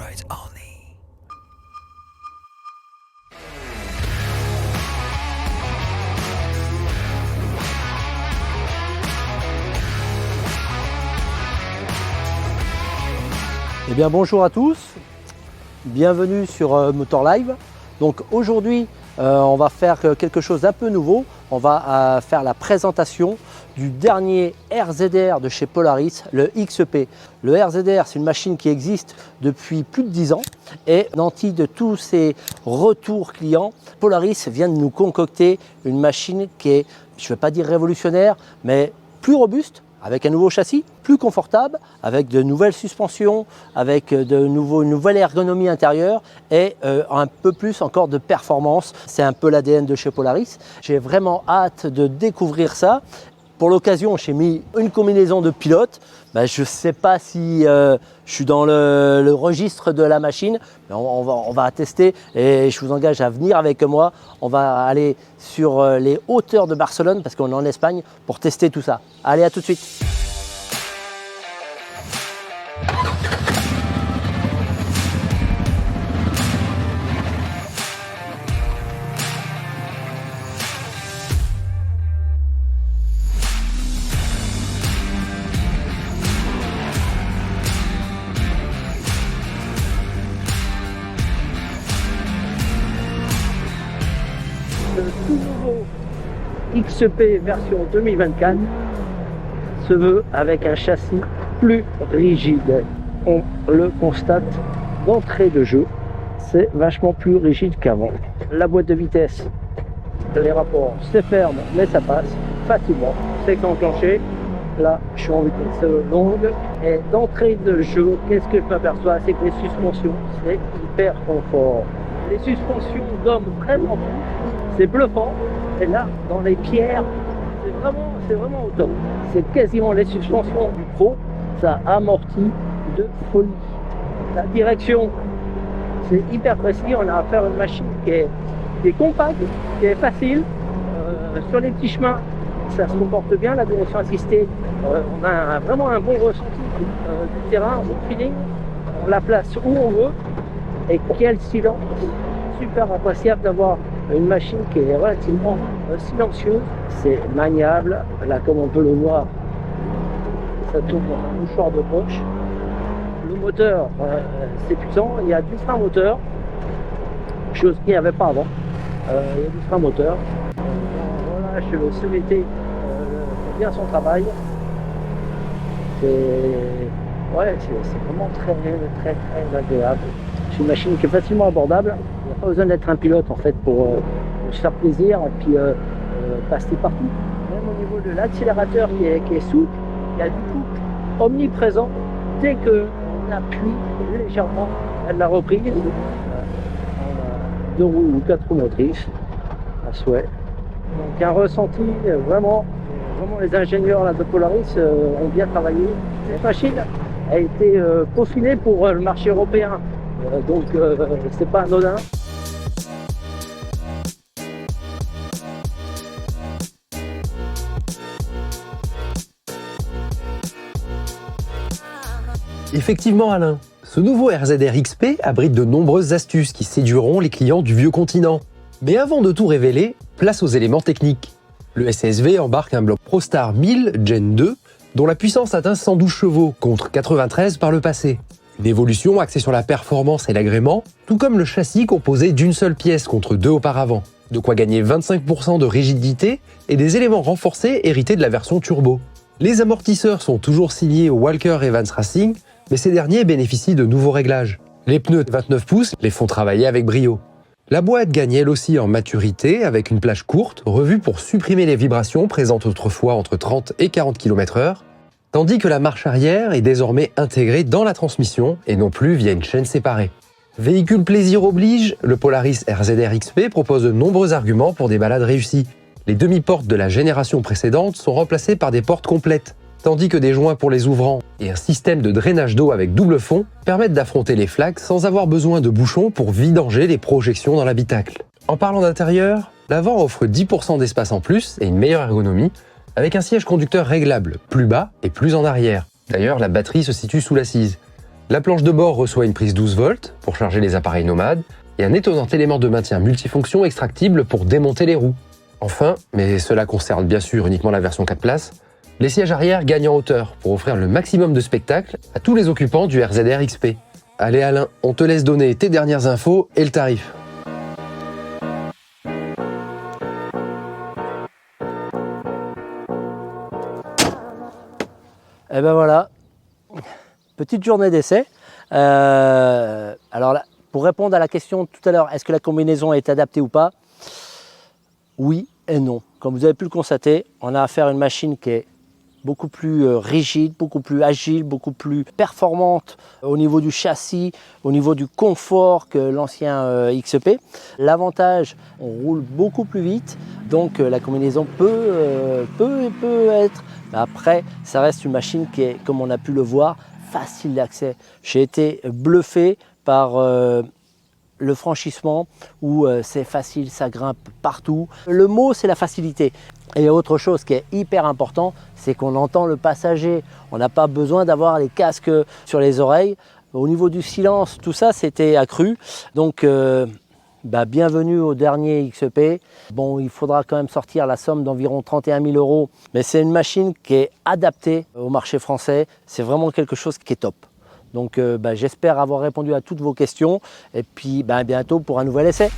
Copyright only. Eh bien bonjour à tous, bienvenue sur Motor Live. Donc aujourd'hui on va faire quelque chose d'un peu nouveau, on va faire la présentation du dernier RZR de chez Polaris, le XP. Le RZR c'est une machine qui existe depuis plus de 10 ans et nanti de tous ces retours clients, Polaris vient de nous concocter une machine qui est, je ne vais pas dire révolutionnaire, mais plus robuste, avec un nouveau châssis, plus confortable, avec de nouvelles suspensions, avec une nouvelle ergonomie intérieure et un peu plus encore de performance. C'est un peu l'ADN de chez Polaris. J'ai vraiment hâte de découvrir ça. Pour l'occasion, j'ai mis une combinaison de pilote. Je ne sais pas si je suis dans le registre de la machine, mais on va tester et je vous engage à venir avec moi. On va aller sur les hauteurs de Barcelone parce qu'on est en Espagne pour tester tout ça. Allez, à tout de suite. Le tout nouveau XP version 2024 se veut avec un châssis plus rigide. On le constate d'entrée de jeu, c'est vachement plus rigide qu'avant. La boîte de vitesse, les rapports, c'est ferme mais ça passe facilement, c'est enclenché. Là je suis en vitesse longue et d'entrée de jeu, qu'est-ce que je m'aperçois, c'est que les suspensions c'est hyper confort. Les suspensions gomment vraiment tout. C'est bluffant, et là, dans les pierres, c'est vraiment au top. C'est quasiment les suspensions du pro, ça amortit de folie. La direction, c'est hyper précis, on a affaire à une machine qui est compacte, qui est facile. Sur les petits chemins, ça se comporte bien, la direction assistée, on a vraiment un bon ressenti du terrain, un bon feeling, on la place où on veut, et quel silence, super appréciable d'avoir une machine qui est relativement silencieuse, c'est maniable, là comme on peut le voir, ça tourne dans un mouchoir de poche. Le moteur, c'est puissant, il y a du frein moteur, chose qu'il n'y avait pas avant, il y a du frein moteur. On relâche le CVT, fait bien son travail, c'est vraiment très agréable. C'est une machine qui est facilement abordable. Il n'y a pas besoin d'être un pilote en fait pour se faire plaisir et puis passer partout. Même au niveau de l'accélérateur qui est souple, il y a du couple omniprésent. Dès qu'on appuie légèrement à la reprise, on a 2 roues ou 4 roues motrices à souhait. Donc un ressenti vraiment les ingénieurs là, de Polaris ont bien travaillé. Cette machine a été peaufinée pour le marché européen. Donc c'est pas anodin. Effectivement Alain, ce nouveau RZR XP abrite de nombreuses astuces qui séduiront les clients du vieux continent. Mais avant de tout révéler, place aux éléments techniques. Le SSV embarque un bloc ProStar 1000 Gen 2 dont la puissance atteint 112 chevaux contre 93 par le passé. Une évolution axée sur la performance et l'agrément, tout comme le châssis composé d'une seule pièce contre 2 auparavant. De quoi gagner 25% de rigidité et des éléments renforcés hérités de la version turbo. Les amortisseurs sont toujours signés au Walker Evans Racing, mais ces derniers bénéficient de nouveaux réglages. Les pneus 29 pouces les font travailler avec brio. La boîte gagne elle aussi en maturité avec une plage courte, revue pour supprimer les vibrations présentes autrefois entre 30 et 40 km/h, tandis que la marche arrière est désormais intégrée dans la transmission et non plus via une chaîne séparée. Véhicule plaisir oblige, le Polaris RZR XP propose de nombreux arguments pour des balades réussies. Les demi-portes de la génération précédente sont remplacées par des portes complètes, tandis que des joints pour les ouvrants et un système de drainage d'eau avec double fond permettent d'affronter les flaques sans avoir besoin de bouchons pour vidanger les projections dans l'habitacle. En parlant d'intérieur, l'avant offre 10% d'espace en plus et une meilleure ergonomie, avec un siège conducteur réglable, plus bas et plus en arrière. D'ailleurs, la batterie se situe sous l'assise. La planche de bord reçoit une prise 12 volts pour charger les appareils nomades et un étonnant élément de maintien multifonction extractible pour démonter les roues. Enfin, mais cela concerne bien sûr uniquement la version 4 places, les sièges arrière gagnent en hauteur pour offrir le maximum de spectacle à tous les occupants du RZR XP. Allez Alain, on te laisse donner tes dernières infos et le tarif. Et ben voilà, petite journée d'essai. Alors là, pour répondre à la question tout à l'heure, est-ce que la combinaison est adaptée ou pas? Oui et non. Comme vous avez pu le constater, on a affaire à une machine qui est beaucoup plus rigide, beaucoup plus agile, beaucoup plus performante au niveau du châssis, au niveau du confort que l'ancien XP. L'avantage, on roule beaucoup plus vite, donc la combinaison peut être. Après, ça reste une machine qui est, comme on a pu le voir, facile d'accès. J'ai été bluffé par le franchissement où c'est facile, ça grimpe partout. Le mot, c'est la facilité. Et autre chose qui est hyper important, c'est qu'on entend le passager. On n'a pas besoin d'avoir les casques sur les oreilles. Au niveau du silence, tout ça, c'était accru. Donc, bienvenue au dernier XP. Bon, il faudra quand même sortir la somme d'environ 31 000 €. Mais c'est une machine qui est adaptée au marché français. C'est vraiment quelque chose qui est top. Donc, j'espère avoir répondu à toutes vos questions. Et puis, à bientôt pour un nouvel essai.